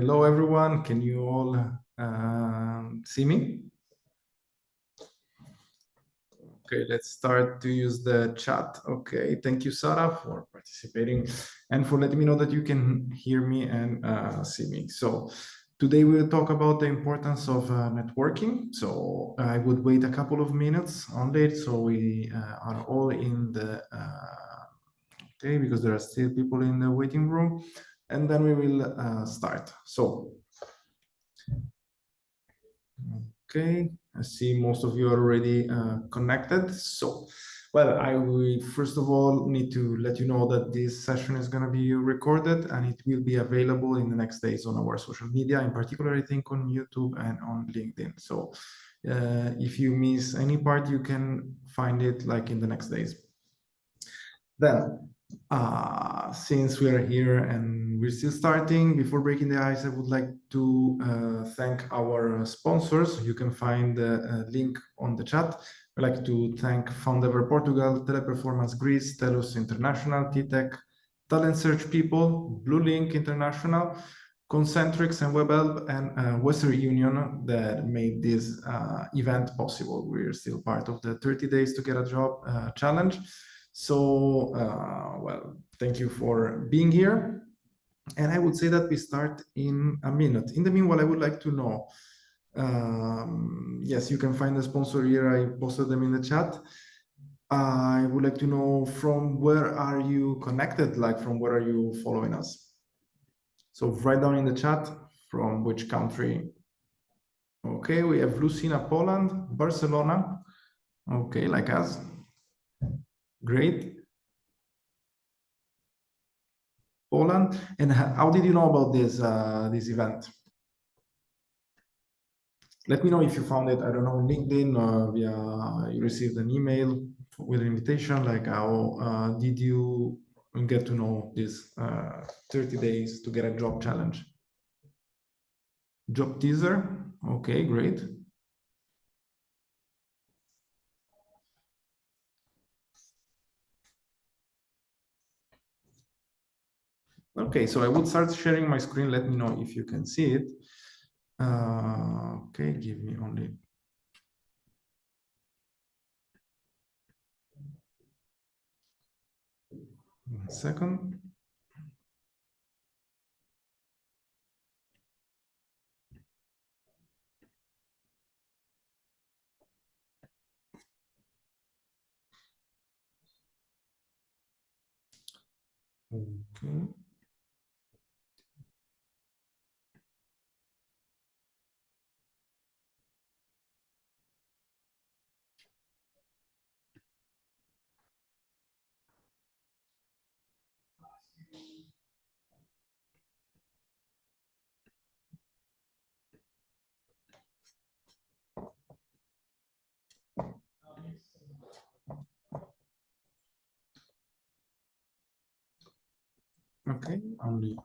Hello, everyone. Can you all see me? Okay, let's start to use the chat. Okay, thank you, Sarah, for participating and for letting me know that you can hear me and see me. So today we'll talk about the importance of networking. So I would wait a couple of minutes only so we are all in the, okay, because there are still people in the waiting room, and then we will start. So, okay, I see most of you are already connected. So, well, I will first of all need to let you know that this session is going to be recorded and it will be available in the next days on our social media, in particular, I think on YouTube and on LinkedIn. So if you miss any part, you can find it like in the next days. Then, since we are here and we're still starting, before breaking the ice, I would like to thank our sponsors. You can find the link on the chat. I'd like to thank Foundever Portugal, Teleperformance Greece, Telus International, TTEC, Talent Search People, Blue Link International, Concentrix and WebHelp, and Western Union that made this event possible. We're still part of the 30 Days to Get a Job challenge. So, well, thank you for being here. And I would say that we start in a minute. In the meanwhile, I would like to know, yes, you can find the sponsor here. I posted them in the chat. I would like to know from where are you connected? Like from where are you following us? So write down in the chat from which country. Okay, we have Lucina, Poland, Barcelona. Okay, like us. Great. Poland. And how did you know about this event? Let me know if you found it, I don't know, on LinkedIn or via you received an email with an invitation. Like how did you get to know this 30 days to get a job challenge? Job teaser. Okay, great. Okay, so I would start sharing my screen. Let me know if you can see it. Okay, give me only 1 second. Okay. Okay, only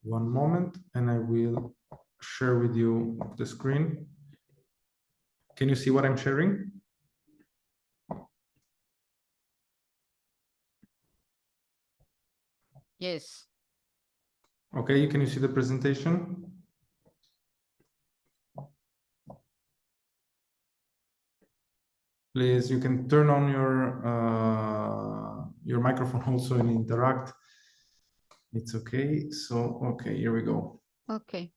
1 moment, and I will share with you the screen. Can you see what I'm sharing? Yes. Okay, can you see the presentation? Please, you can turn on your microphone also and interact. It's okay. So, okay, here we go. Okay.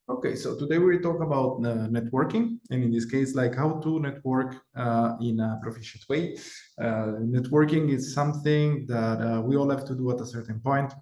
Okay, so today we talk about networking, and in this case, like how to network in a proficient way. Networking is something that we all have to do at a certain point.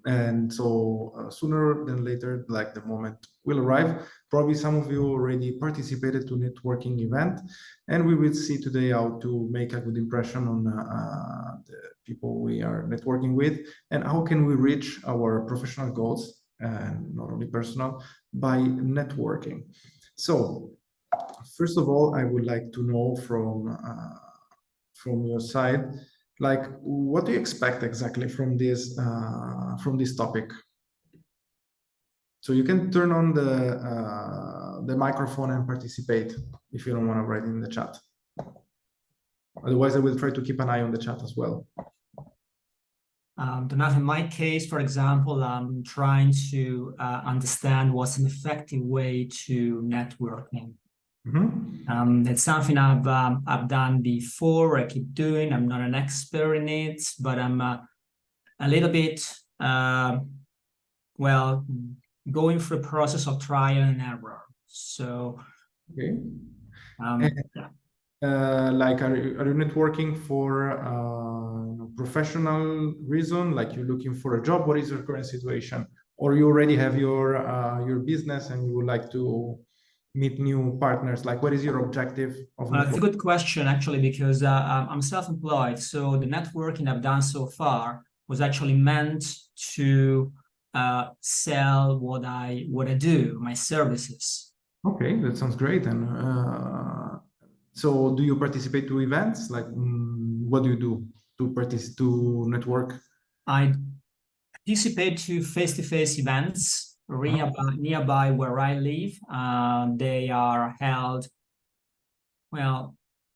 And so sooner than later, like the moment will arrive. Probably some of you already participated to networking event, and we will see today how to make a good impression on the people we are networking with, and how can we reach our professional goals, and not only personal, by networking. So first of all, I would like to know from your side, like, what do you expect exactly from this topic? So you can turn on the microphone and participate if you don't want to write in the chat. Otherwise, I will try to keep an eye on the chat as well. In my case, for example, I'm trying to understand what's an effective way to networking. It's something I've done before. I keep doing. I'm not an expert in it, but I'm a little bit well, going through the process of trial and error. So, okay. Yeah. Like, are you networking for professional reason? Like you're looking for a job? What is your current situation? Or you already have your business and you would like to meet new partners? Like, what is your objective of networking? It's a good question, actually, because I'm self-employed. So the networking I've done so far was actually meant to sell what I do, my services. Okay, that sounds great. And so do you participate to events? Like, what do you do to network? I participate to face-to-face events nearby where I live. They are held, well,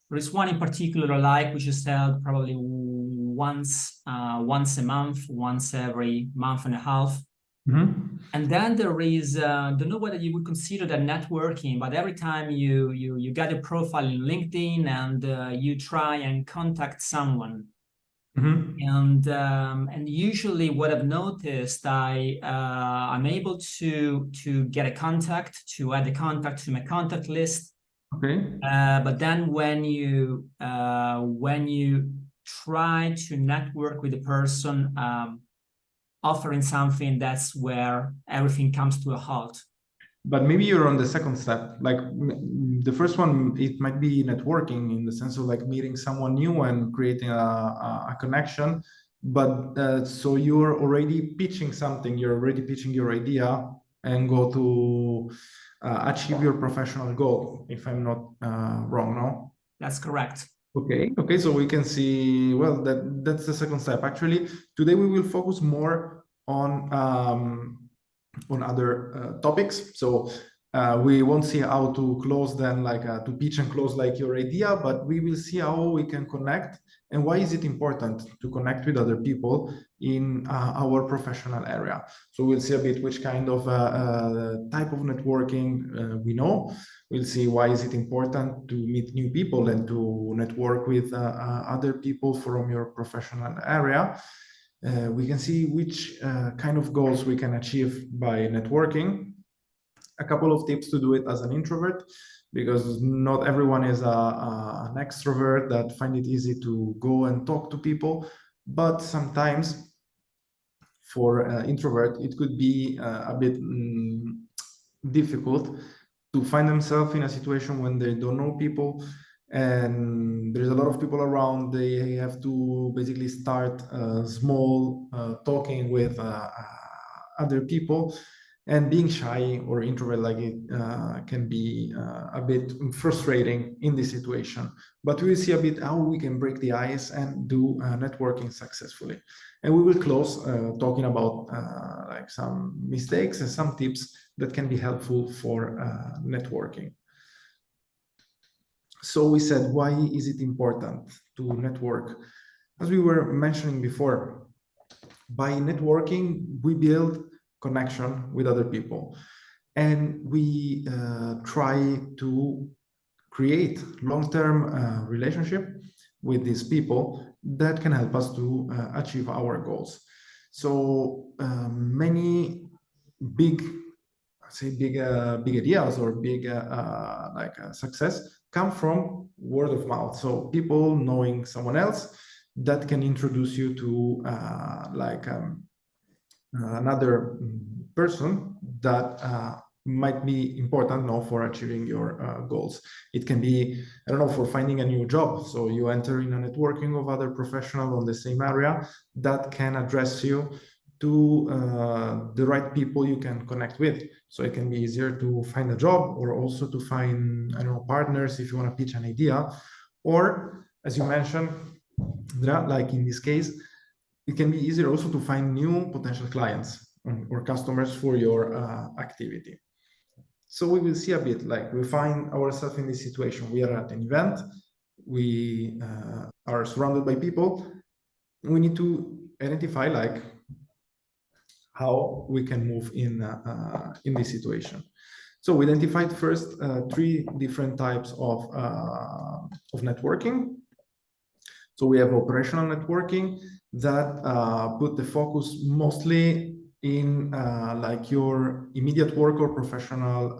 there is one in particular I like, which is held probably once a month, once every month and a half. And then there is, don't know whether you would consider that networking, but every time you get a profile in LinkedIn and you try and contact someone, and usually what I've noticed, I'm able to get a contact, to add a contact to my contact list. Okay. But then when you try to network with a person, offering something, that's where everything comes to a halt. But maybe you're on the second step. Like the first one, it might be networking in the sense of like meeting someone new and creating a connection. But so you're already pitching something, you're already pitching your idea and go to achieve your professional goal, if I'm not wrong, no? That's correct. Okay, so we can see, well, that's the second step. Actually, today we will focus more on other topics. So we won't see how to close then, like to pitch and close like your idea, but we will see how we can connect and why is it important to connect with other people in our professional area. So we'll see a bit which kind of type of networking we know. We'll see why is it important to meet new people and to network with other people from your professional area. We can see which kind of goals we can achieve by networking. A couple of tips to do it as an introvert, because not everyone is an extrovert that find it easy to go and talk to people. But sometimes for introvert, it could be a bit difficult to find themselves in a situation when they don't know people and there's a lot of people around. They have to basically start small talking with other people, and being shy or introvert like it can be a bit frustrating in this situation. But we will see a bit how we can break the ice and do networking successfully. And we will close talking about like some mistakes and some tips that can be helpful for networking. So we said, why is it important to network? As we were mentioning before, by networking, we build connection with other people. And we try to create long-term relationship with these people that can help us to achieve our goals. So many big ideas or big success come from word of mouth. So people knowing someone else that can introduce you to another person that might be important now for achieving your goals. It can be, I don't know, for finding a new job. So you enter in a networking of other professionals on the same area that can address you to the right people you can connect with. So it can be easier to find a job, or also to find, I don't know, partners if you want to pitch an idea. Or as you mentioned, like in this case, it can be easier also to find new potential clients. or customers for your activity. So we will see a bit, like we find ourselves in this situation. We are at an event, we are surrounded by people. We need to identify like how we can move in this situation. So we identified first three different types of networking. So we have operational networking that put the focus mostly in like your immediate work or professional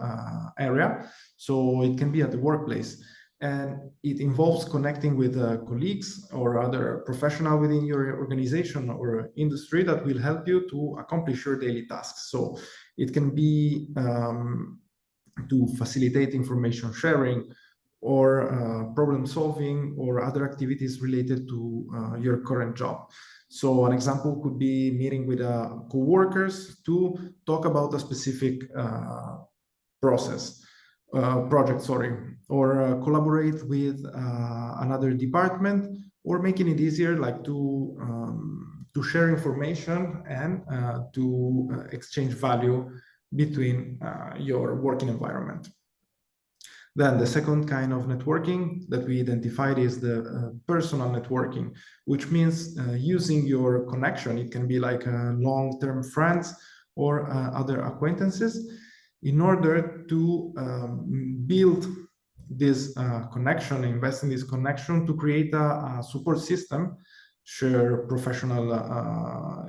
area. So it can be at the workplace, and it involves connecting with colleagues or other professional within your organization or industry that will help you to accomplish your daily tasks. So it can be to facilitate information sharing, or problem solving, or other activities related to your current job. So an example could be meeting with co-workers to talk about a specific project, or collaborate with another department, or making it easier like to share information and to exchange value between your working environment. Then the second kind of networking that we identified is the personal networking, which means using your connection. It can be like long-term friends or other acquaintances, in order to build this connection, invest in this connection to create a support system, share professional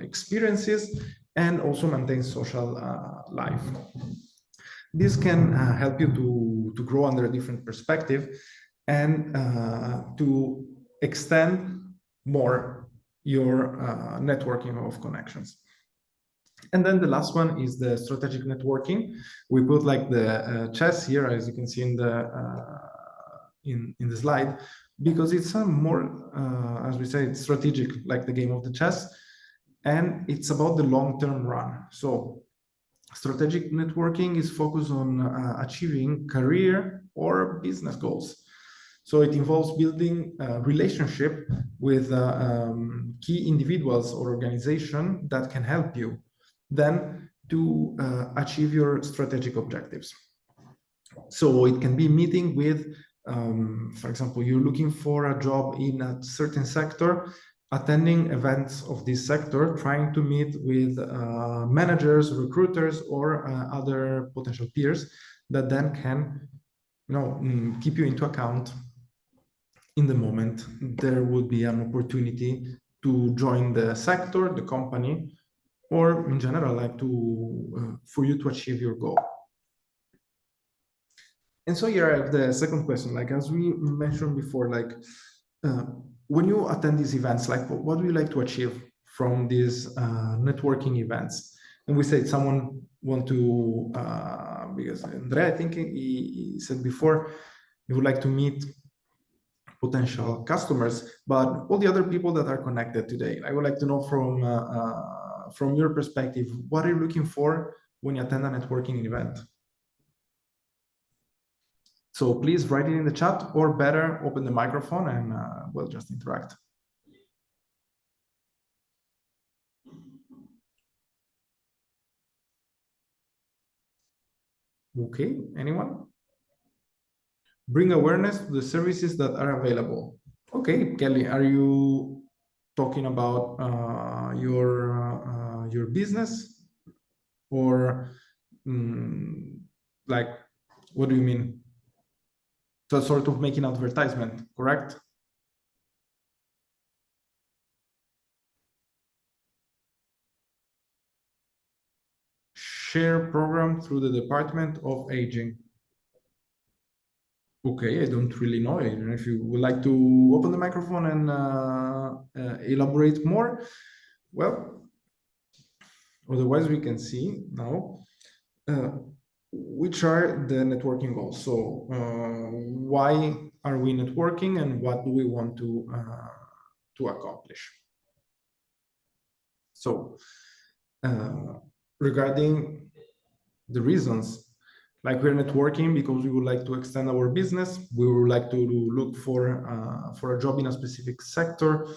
experiences, and also maintain social life. This can help you to grow under a different perspective and to extend more your networking of connections. And then the last one is the strategic networking. We put like the chess here, as you can see in the slide, because it's a more, as we say, it's strategic, like the game of the chess, and it's about the long-term run. So strategic networking is focused on achieving career or business goals. So it involves building a relationship with key individuals or organizations that can help you then to achieve your strategic objectives. So it can be meeting with, for example, you're looking for a job in a certain sector, attending events of this sector, trying to meet with managers, recruiters, or other potential peers that then can, keep you into account in the moment there would be an opportunity to join the sector, the company, or in general, like for you to achieve your goal. And so here I have the second question, like as we mentioned before, like when you attend these events, like what do you like to achieve from these networking events? And we said someone want to, because Andrea, I think he said before, he would like to meet potential customers, but all the other people that are connected today, I would like to know from your perspective, what are you looking for when you attend a networking event? So please write it in the chat, or better, open the microphone and we'll just interact. Okay, anyone? Bring awareness to the services that are available. Okay, Kelly, are you talking about your business, or like, what do you mean? So sort of making advertisement, correct? Share program through the Department of Aging. Okay, I don't really know. I don't know if you would like to open the microphone and elaborate more. Well, otherwise we can see now which are the networking goals. So why are we networking, and what do we want to accomplish? So regarding the reasons, like we're networking because we would like to extend our business, we would like to look for a job in a specific sector.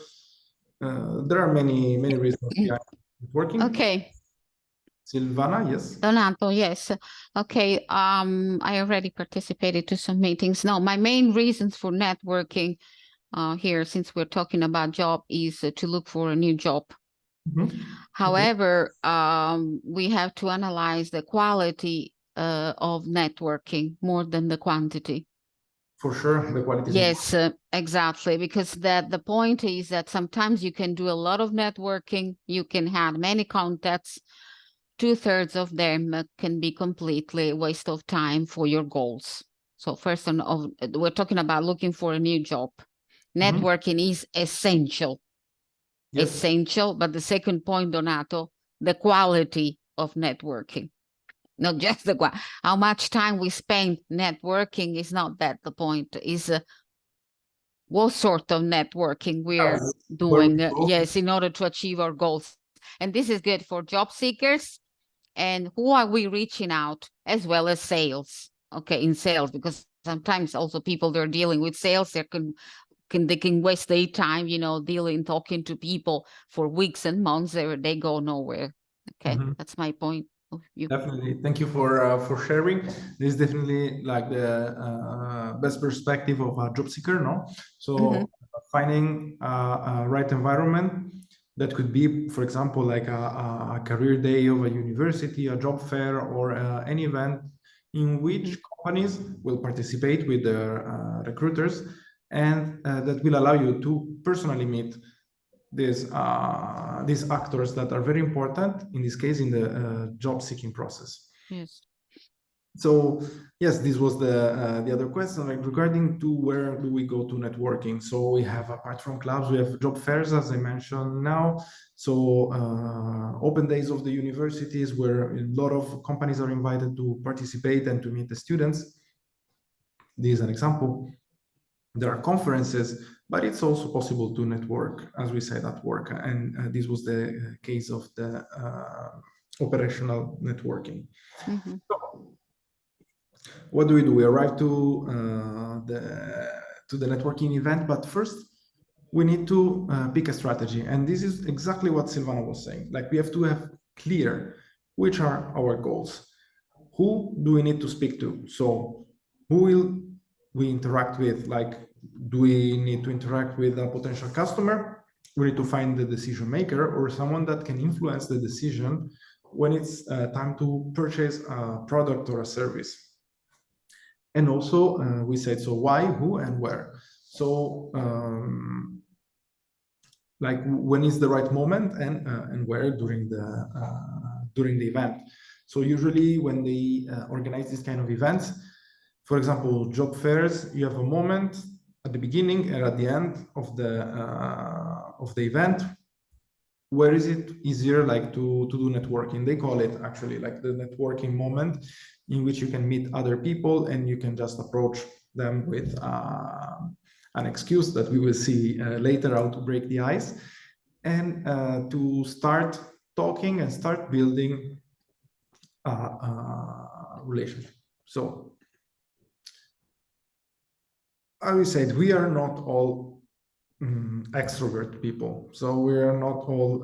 There are many reasons behind networking. Okay. Silvana, yes. Donato, yes. Okay. I already participated to some meetings. No, my main reasons for networking here, since we're talking about job, is to look for a new job. However, we have to analyze the quality of networking more than the quantity. For sure, the quality. Yes, exactly. Because the point is that sometimes you can do a lot of networking, you can have many contacts. 2/3 of them can be completely a waste of time for your goals. So first, we're talking about looking for a new job. Networking is essential. Yes. Essential, but the second point, Donato, the quality of networking. Not just the how much time we spend networking is not that the point. Is what sort of networking we're doing, yes, in order to achieve our goals. And this is good for job seekers. And who are we reaching out, as well as sales? Okay, in sales, because sometimes also people they're dealing with sales, they can waste their time, talking to people for weeks and months. They go nowhere. Okay, that's my point. Definitely, thank you for sharing. This is definitely like the best perspective of a job seeker, no? So finding a right environment that could be, for example, like a career day of a university, a job fair, or any event in which companies will participate with their recruiters, and that will allow you to personally meet these actors that are very important in this case in the job seeking process. Yes. So yes, this was the other question, like regarding to where do we go to networking. So we have, apart from clubs, we have job fairs, as I mentioned now. So open days of the universities where a lot of companies are invited to participate and to meet the students. This is an example. There are conferences, but it's also possible to network, as we said, at work. And this was the case of the operational networking. So, what do? We arrive to the networking event, but first we need to pick a strategy. And this is exactly what Silvana was saying. Like, we have to have clear which are our goals. Who do we need to speak to? So who will we interact with? Like, do we need to interact with a potential customer? We need to find the decision maker or someone that can influence the decision when it's time to purchase a product or a service. And also we said, so why, who, and where. So like, when is the right moment, and where during the event. So usually when they organize these kind of events, for example, job fairs, you have a moment at the beginning and at the end of the event where is it easier, like, to do networking. They call it actually like the networking moment, in which you can meet other people and you can just approach them with an excuse that we will see later, how to break the ice, and to start talking and start building a relationship. So as we said, we are not all extrovert people. So we are not all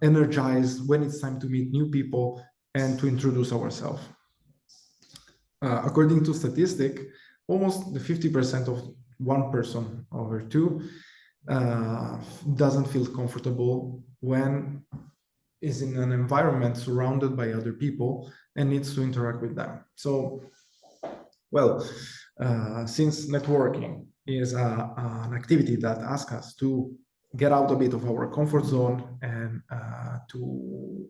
energized when it's time to meet new people and to introduce ourselves. According to statistic, almost the 50% of one person over two doesn't feel comfortable when is in an environment surrounded by other people and needs to interact with them. So, well, since networking is an activity that asks us to get out a bit of our comfort zone and to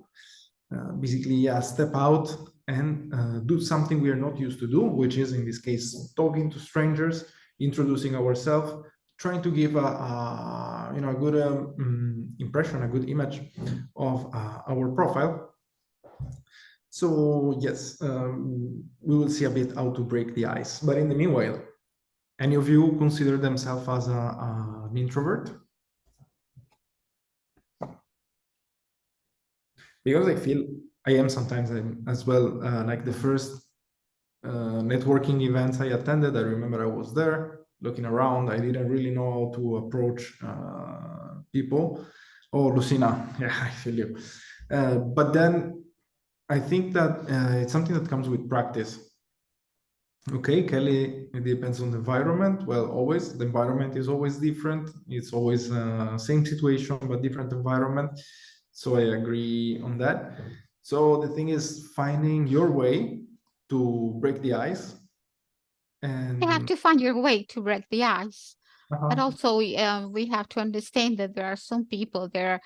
basically step out and do something we are not used to do, which is in this case talking to strangers, introducing ourselves, trying to give a good impression, a good image of our profile. So yes, we will see a bit how to break the ice. But in the meanwhile, any of you consider themselves as an introvert? Because I feel I am sometimes as well. Like the first networking events I attended, I remember I was there looking around. I didn't really know how to approach people. Oh, Lucina, yeah, I feel you. But then I think that it's something that comes with practice. Okay, Kelly, it depends on the environment. Well, always, the environment is always different. It's always same situation, but different environment. So I agree on that. So the thing is finding your way to break the ice. And You have to find your way to break the ice. But uh-huh. also, we have to understand that there are some people there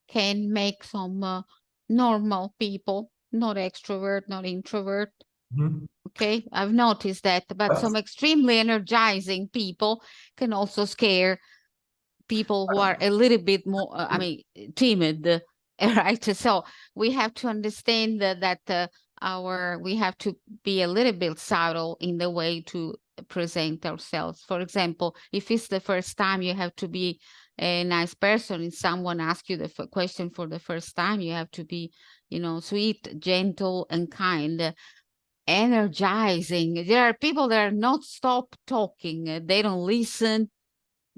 can make some normal people, not extrovert, not introvert. Mhm. Okay, I've noticed that, but some extremely energizing people can also scare people who are a little bit more, I mean, timid, right? So we have to understand that we have to be a little bit subtle in the way to present ourselves. For example, if it's the first time, you have to be a nice person. If someone asks you the question for the first time, you have to be, sweet, gentle, and kind. Energizing. There are people that are not stop talking. They don't listen.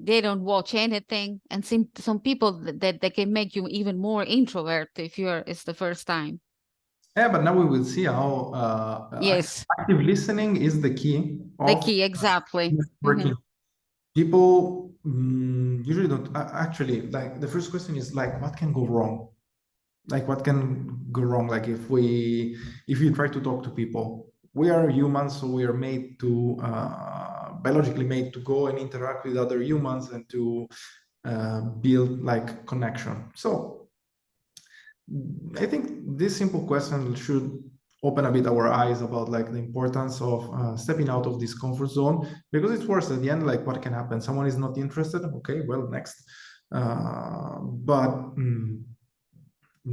They don't watch anything. And some people that can make you even more introvert if it's the first time. Yeah, but now we will see how Yes, active listening is the key the of key, exactly. working. People usually don't actually, like, the first question is like, what can go wrong? Like, what can go wrong? Like, if you try to talk to people, we are humans, so we are made to biologically made to go and interact with other humans and to build like connection. So I think this simple question should open a bit our eyes about like the importance of stepping out of this comfort zone, because it's worse at the end. Like, what can happen? Someone is not interested. Okay, well, next. But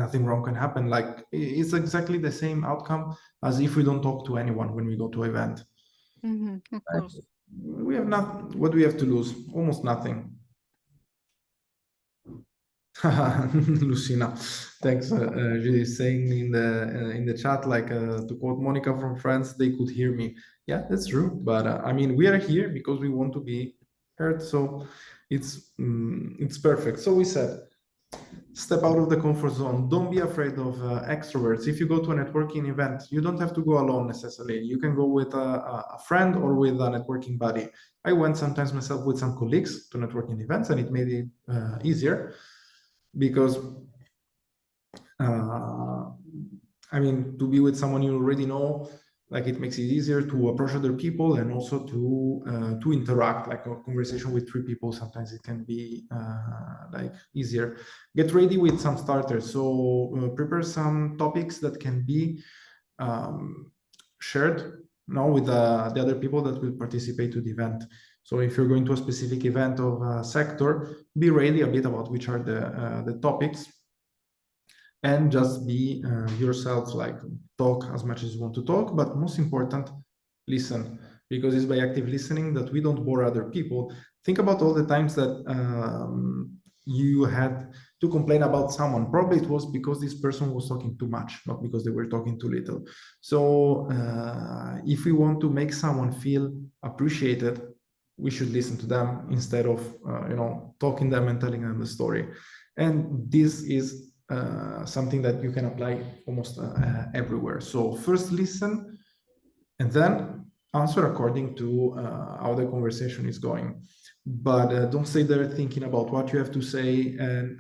nothing wrong can happen. Like, it's exactly the same outcome as if we don't talk to anyone when we go to an event. Of course. We have not. What do we have to lose? Almost nothing. Lucina, thanks. She's saying in the chat, like, to quote Monica from France, they could hear me. Yeah, that's true. But I mean, we are here because we want to be heard. So it's perfect. So we said, step out of the comfort zone. Don't be afraid of extroverts. If you go to a networking event, you don't have to go alone necessarily. You can go with a friend or with a networking buddy. I went sometimes myself with some colleagues to networking events, and it made it easier. Because I mean, to be with someone you already know, like, it makes it easier to approach other people, and also to interact. Like, a conversation with 3 people, sometimes it can be like easier. Get ready with some starters. So prepare some topics that can be shared now with the other people that will participate to the event. So if you're going to a specific event of a sector, be ready a bit about which are the topics, and just be yourself. Like, talk as much as you want to talk, but most important, listen, because it's by active listening that we don't bore other people. Think about all the times that you had to complain about someone. Probably it was because this person was talking too much, not because they were talking too little. So if we want to make someone feel appreciated, we should listen to them instead of talking them and telling them the story. And this is something that you can apply almost everywhere. So first listen, and then answer according to how the conversation is going. But don't stay there thinking about what you have to say and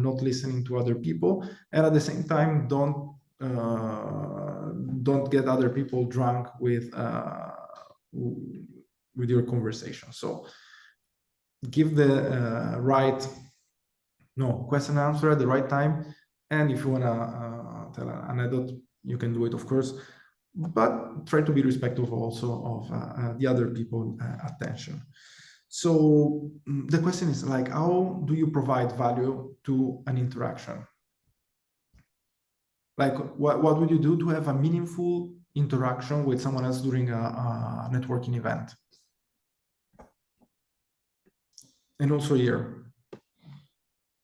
not listening to other people. And at the same time, don't get other people drunk with your conversation. So give the right question and answer at the right time. And if you want to tell an anecdote, you can do it, of course, but try to be respectful also of the other people's attention. So the question is, like, how do you provide value to an interaction? Like, what would you do to have a meaningful interaction with someone else during a networking event? And also here,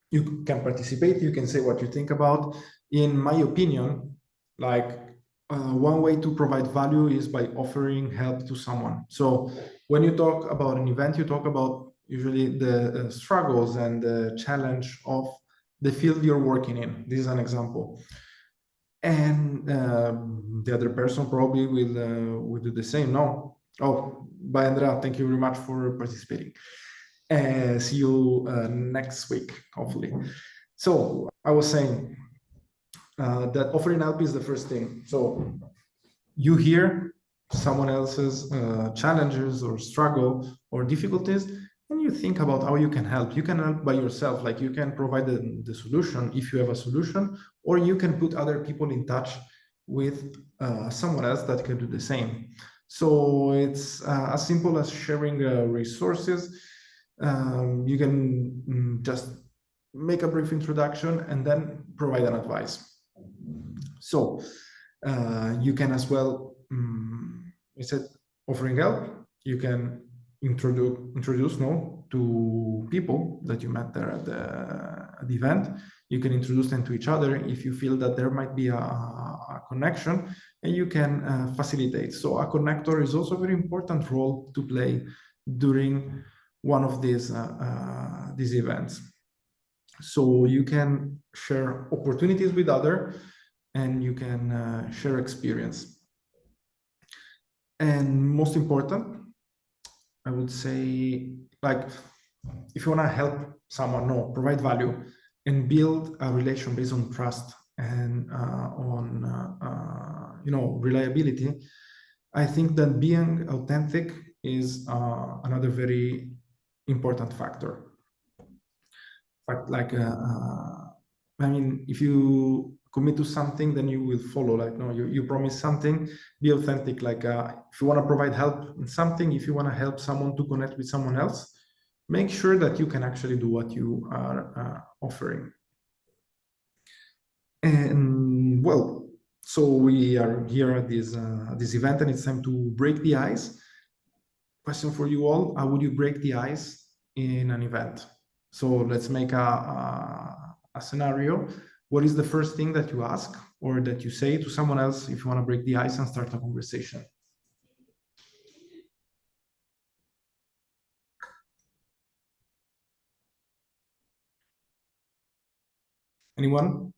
you can participate, you can say what you think about. In my opinion, like, one way to provide value is by offering help to someone. So when you talk about an event, you talk about usually the struggles and the challenge of the field you're working in. This is an example. and the other person probably will do the same. No. Oh, bye, Andrea. Thank you very much for participating. See you next week, hopefully. So I was saying that offering help is the first thing. So you hear someone else's challenges or struggle or difficulties, and you think about how you can help. You can help by yourself, like you can provide the solution if you have a solution, or you can put other people in touch with someone else that can do the same. So it's as simple as sharing resources. You can just make a brief introduction and then provide an advice. So you can as well, instead offering help, you can introduce to people that you met there at the event. You can introduce them to each other if you feel that there might be a connection, and you can facilitate. So a connector is also a very important role to play during one of these events. So you can share opportunities with others, and you can share experience. And most important, I would say, like, if you want to help someone, provide value and build a relation based on trust and on reliability, I think that being authentic is another very important factor. But like, I mean, if you commit to something, then you will follow. Like, no, you promise something, be authentic. Like, if you want to provide help in something, if you want to help someone to connect with someone else, make sure that you can actually do what you are offering. And well, so we are here at this event, and it's time to break the ice. Question for you all: how would you break the ice in an event? So let's make a scenario. What is the first thing that you ask or that you say to someone else if you want to break the ice and start a conversation? Anyone?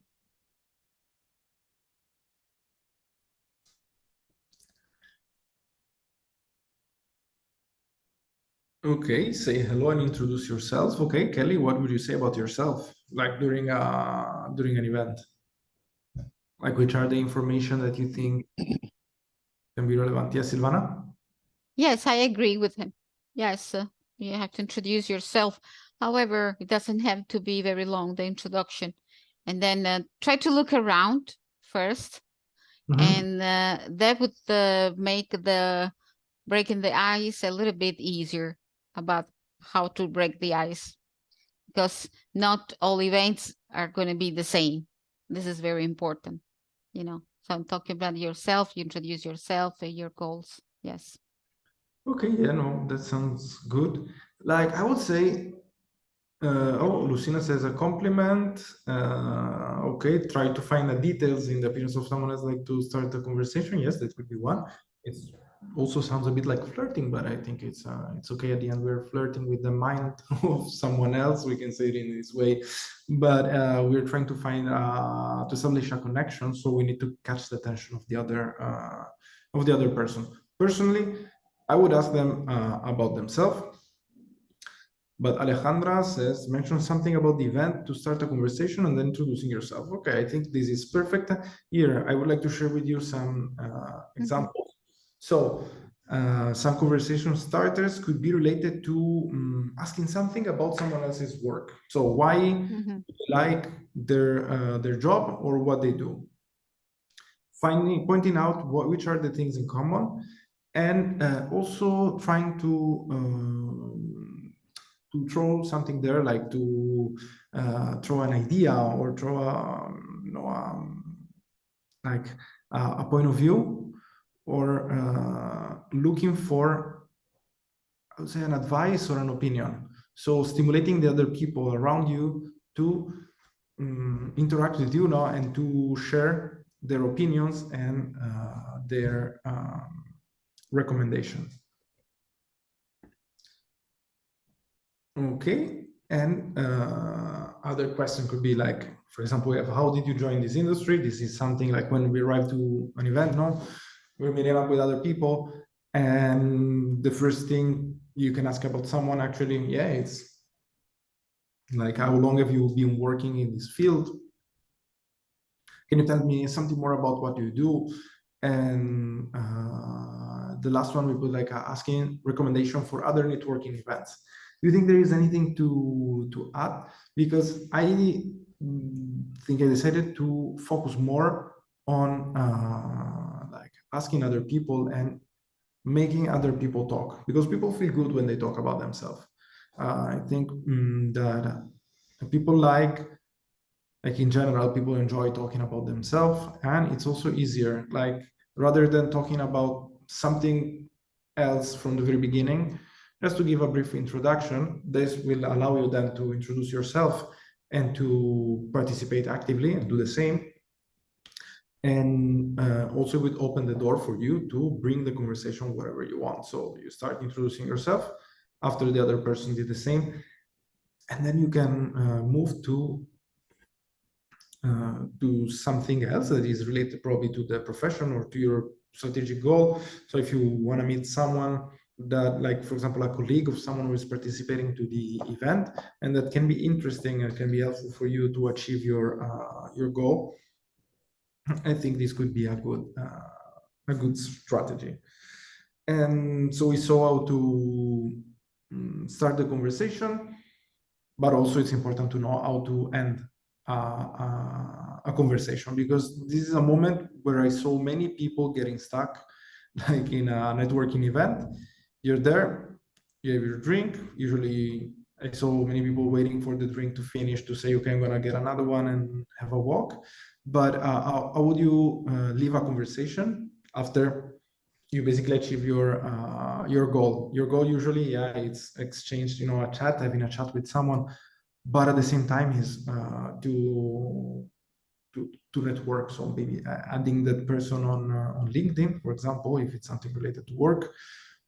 Okay, say hello and introduce yourself. Okay, Kelly, what would you say about yourself, like during an event? Like, which are the information that you think can be relevant? Yes, Silvana? Yes, I agree with him. Yes, you have to introduce yourself. However, it doesn't have to be very long, the introduction. And then try to look around first. And that would make the breaking the ice a little bit easier about how to break the ice, because not all events are going to be the same. This is very important, So I'm talking about yourself, you introduce yourself and your goals. Yes. Okay, yeah, no, that sounds good. Like, I would say, Lucina says a compliment. Okay, try to find the details in the appearance of someone else, like to start a conversation. Yes, that could be one. It also sounds a bit like flirting, but I think it's okay. At the end, we're flirting with the mind of someone else. We can say it in this way, but we're trying to find to establish a connection. So we need to catch the attention of the other person. Personally, I would ask them about themselves. But Alejandra says, mention something about the event to start a conversation and then introducing yourself. Okay, I think this is perfect. Here, I would like to share with you some examples. So some conversation starters could be related to asking something about someone else's work. So why you like their job or what they do. Pointing out which are the things in common, and also trying to throw something there, like to throw an idea or throw a point of view, or looking for, I would say, an advice or an opinion. So stimulating the other people around you to interact with you now and to share their opinions and their recommendations. Okay, and other question could be like, for example, how did you join this industry? This is something like when we arrive to an event, no, we're meeting up with other people, and the first thing you can ask about someone, actually, yeah, it's like, how long have you been working in this field? Can you tell me something more about what you do? And the last one, we put like asking recommendation for other networking events. Do you think there is anything to add? Because I think I decided to focus more on like asking other people and making other people talk, because people feel good when they talk about themselves. I think that people like in general, people enjoy talking about themselves, and it's also easier, like rather than talking about something else from the very beginning, just to give a brief introduction. This will allow you then to introduce yourself and to participate actively and do the same. And also would open the door for you to bring the conversation wherever you want. So you start introducing yourself after the other person did the same, and then you can move to something else that is related probably to the profession or to your strategic goal. So if you want to meet someone that, like, for example, a colleague of someone who is participating to the event, and that can be interesting and can be helpful for you to achieve your goal, I think this could be a good strategy. And so we saw how to start the conversation, but also it's important to know how to end a conversation, because this is a moment where I saw many people getting stuck, like in a networking event. You're there, you have your drink. Usually I saw many people waiting for the drink to finish to say, okay, I'm gonna get another one and have a walk. But how would you leave a conversation after you basically achieve your goal? Your goal usually, yeah, it's exchanged, a chat, having a chat with someone, but at the same time is to network. So maybe adding that person on LinkedIn, for example, if it's something related to work,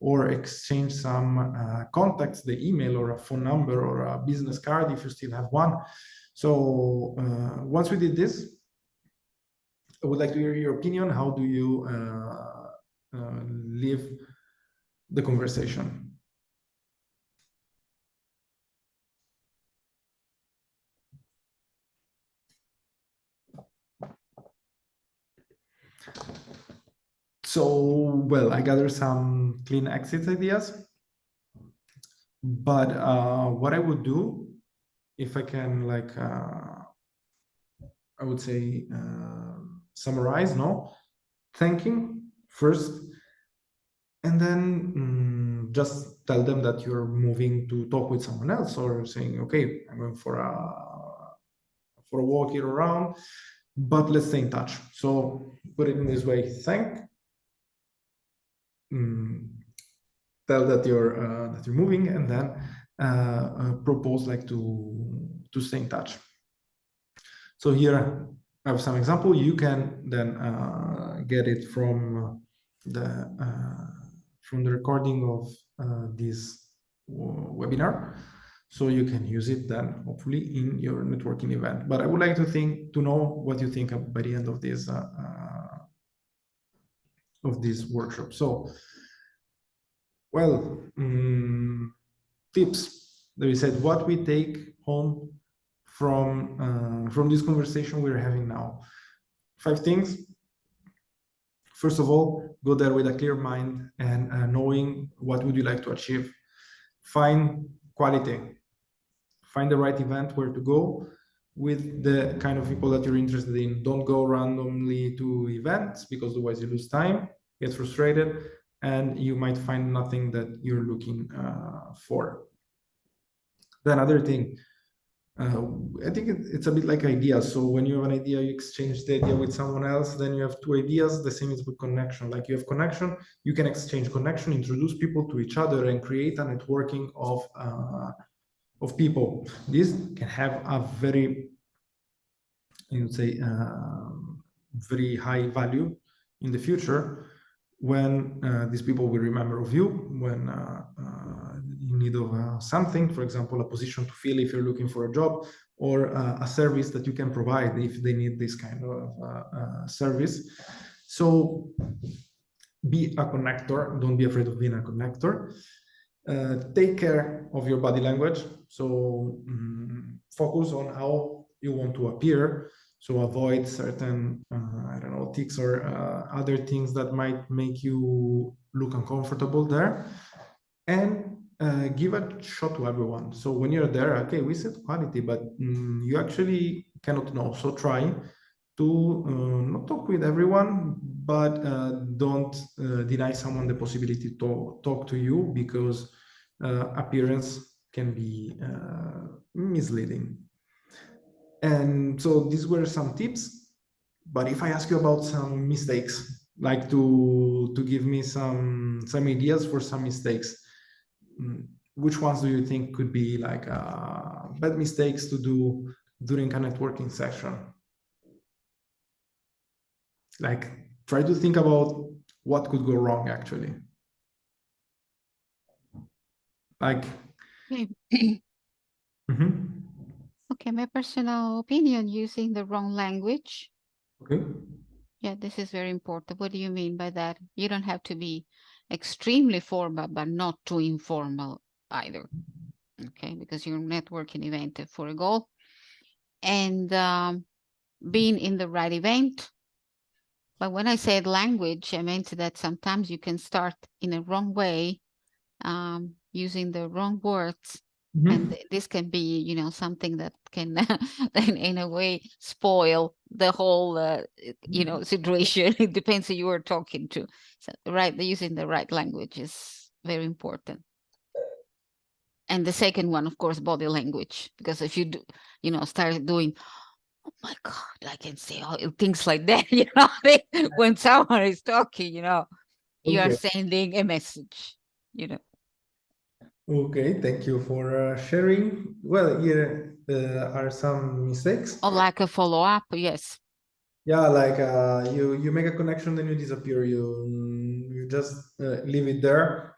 or exchange some contacts, the email or a phone number or a business card if you still have one. So once we did this, I would like to hear your opinion. How do you leave the conversation? So, well, I gathered some clean exit ideas, but what I would do, if I can, like, I would say, summarize, thanking first, and then just tell them that you're moving to talk with someone else, or saying, okay, I'm going for a walk here around, but let's stay in touch. So put it in this way: tell that you're moving, and then propose like to stay in touch. So here I have some example. You can then get it from the recording of this webinar, so you can use it then hopefully in your networking event. But I would like to know what you think by the end of this workshop. So, well, tips that we said, what we take home from this conversation we're having now. 5 things. First of all, go there with a clear mind and knowing what would you like to achieve. Find quality. Find the right event where to go with the kind of people that you're interested in. Don't go randomly to events, because otherwise you lose time, get frustrated, and you might find nothing that you're looking for. Then another thing, I think it's a bit like ideas. So when you have an idea, you exchange the idea with someone else, then you have 2 ideas. The same is with connection. Like, you have connection, you can exchange connection, introduce people to each other, and create a networking of people. This can have a very, I would say, very high value in the future, when these people will remember of you, when in need of something, for example, a position to fill if you're looking for a job, or a service that you can provide if they need this kind of service. So be a connector, don't be afraid of being a connector. Take care of your body language. So focus on how you want to appear. So avoid certain, I don't know, tics or other things that might make you look uncomfortable there. And give a shot to everyone. So when you're there, okay, we set quality, but you actually cannot know. So try to not talk with everyone, but don't deny someone the possibility to talk to you, because appearance can be misleading. And so these were some tips. But if I ask you about some mistakes, like to give me some ideas for some mistakes, which ones do you think could be like bad mistakes to do during a networking session? Like, try to think about what could go wrong, actually. Like, Okay, my personal opinion, using the wrong language. Okay. Yeah, this is very important. What do you mean by that? You don't have to be extremely formal, but not too informal either. Okay, because you're networking event for a goal. And being in the right event. But when I said language, I meant that sometimes you can start in a wrong way, using the wrong words. And this can be, you know, something that can in a way spoil the whole, you know, situation. It depends who you are talking to. So, right, using the right language is very important. And the second one, of course, body language, because if you do, you know, start doing, oh my God, I can say all things like that, you know, when someone is talking, you know, you are sending a message, you know. Okay, thank you for sharing. Well, here are some mistakes. Or like a follow-up, yes. Yeah, like you make a connection, then you disappear. You just leave it there,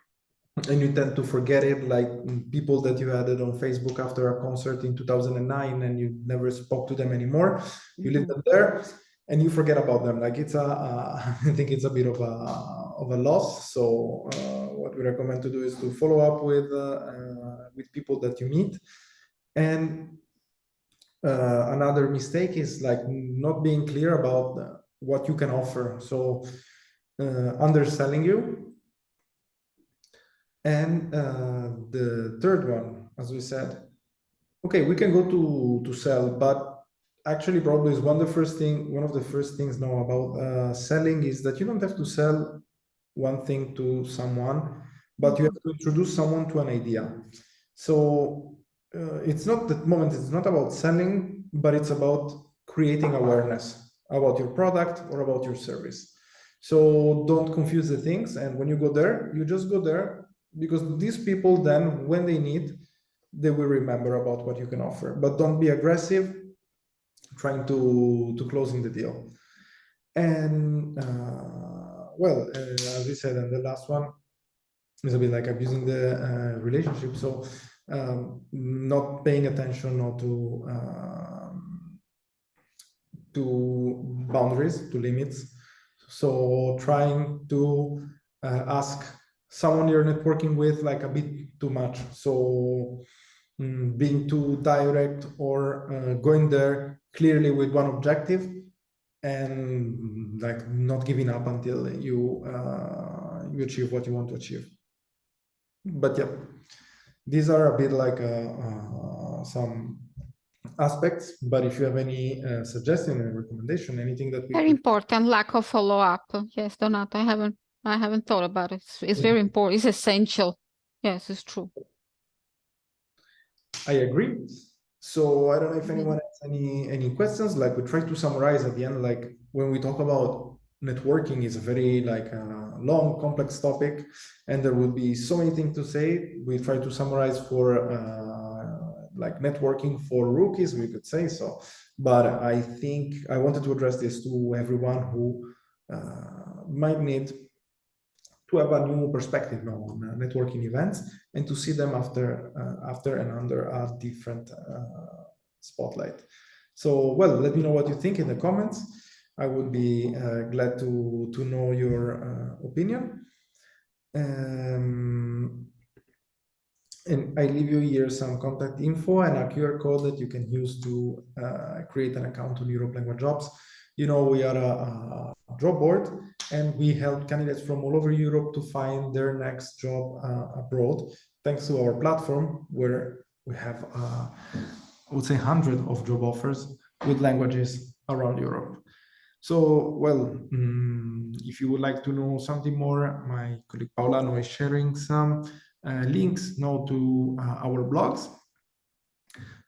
and you tend to forget it. Like people that you added on Facebook after a concert in 2009, and you never spoke to them anymore. You leave them there, and you forget about them. Like it's I think it's a bit of a loss. So what we recommend to do is to follow up with people that you meet. And another mistake is like not being clear about what you can offer. So underselling you. And the third one, as we said, okay, we can go to sell, but actually probably is one of the first things now about selling is that you don't have to sell one thing to someone, but you have to introduce someone to an idea. So it's not that moment, it's not about selling, but it's about creating awareness about your product or about your service. So don't confuse the things. And when you go there, you just go there because these people then, when they need, they will remember about what you can offer. But don't be aggressive trying to closing the deal. And well, as we said, and the last one is a bit like abusing the relationship. So not paying attention or to boundaries, to limits. So trying to ask someone you're networking with like a bit too much. So being too direct or going there clearly with one objective and like not giving up until you achieve what you want to achieve. But yeah, these are a bit like some aspects, but if you have any suggestion or recommendation, anything that we very important, lack of follow-up. Yes, Donato, I haven't thought about it. It's very important. It's essential. Yes, it's true. I agree. So I don't know if anyone has any questions. Like we try to summarize at the end. Like when we talk about networking, is a very like long, complex topic, and there will be so many things to say. We try to summarize for like networking for rookies, we could say so. But I think I wanted to address this to everyone who might need to have a new perspective now on networking events and to see them after and under a different spotlight. So, well, let me know what you think in the comments. I would be glad to know your opinion. And I leave you here some contact info and a QR code that you can use to create an account on Europe Language Jobs. You know, we are a job board, and we help candidates from all over Europe to find their next job abroad, thanks to our platform, where we have, I would say, hundreds of job offers with languages around Europe. So, well, if you would like to know something more, my colleague Paolano is sharing some links now to our blogs.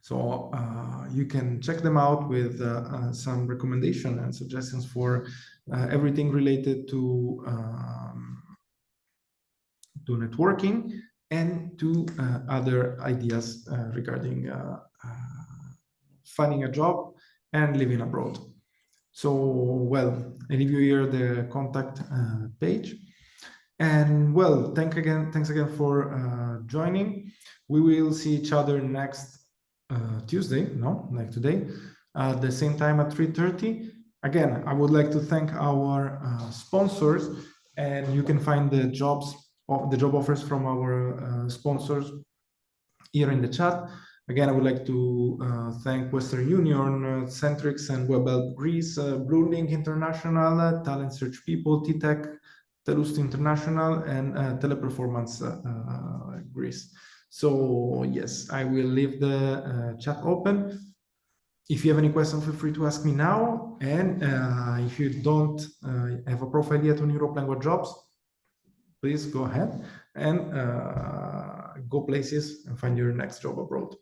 So you can check them out with some recommendation and suggestions for everything related to networking and to other ideas regarding finding a job and living abroad. So, well, I leave you here the contact page. And well, thanks again for joining. We will see each other next Tuesday, like today, at the same time at 3:30. Again, I would like to thank our sponsors, and you can find the job offers from our sponsors here in the chat. Again, I would like to thank Western Union, Centrix and WebHelp Greece, Bluelink International, Talent Search People, T-Tech, Telust International, and Teleperformance Greece. So yes, I will leave the chat open. If you have any questions, feel free to ask me now. And if you don't have a profile yet on Europe Language Jobs, please go ahead and go places and find your next job abroad.